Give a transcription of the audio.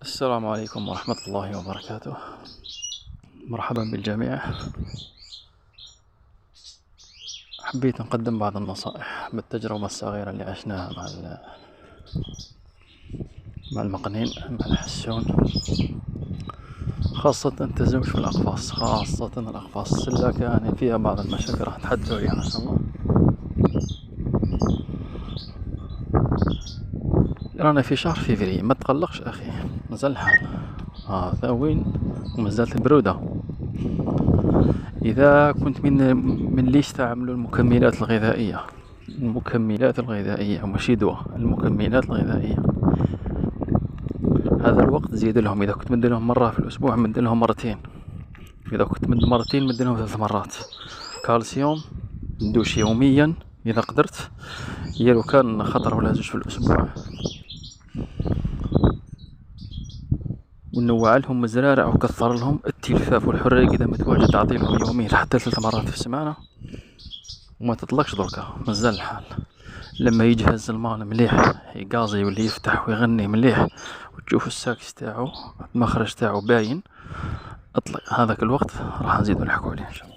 السلام عليكم ورحمة الله وبركاته. مرحبا بالجميع. حبيت نقدم بعض النصائح بالتجربة الصغيرة اللي عشناها مع المقنين، مع الحسون، خاصة التزوج في الأقفاص، خاصة الأقفاص السلاكة يعني فيها بعض المشاكل راح نتحدثوا عليها إن شاء الله. رانا في شهر فيفري، ما تقلقش أخي، مازال الحال ثاوين ومازالت البرودة. إذا كنت من اللي يستعملوا المكملات الغذائية وماشي دواء، المكملات الغذائية، هذا الوقت زيد لهم. إذا كنت مد لهم مرة في الأسبوع مد لهم مرتين، إذا كنت مد مرتين مد لهم 3 مرات. كالسيوم ندوش يوميا إذا قدرت، هي لو كان خطر ولا 2 في الأسبوع. ونوع لهم مزرارع وكثر لهم التلفاف والحريق إذا متواجد، تعطي لهم يوميا حتى 3 مرات في السمانة. وما تطلقش دركا، مازال الحال لما يجهز المال مليح يقازي يولي يفتح ويغني مليح وتشوف الساكس تاعو المخرج تاعو باين، اطلق هذاك الوقت راح نزيدو نحكو عليه ان شاء الله.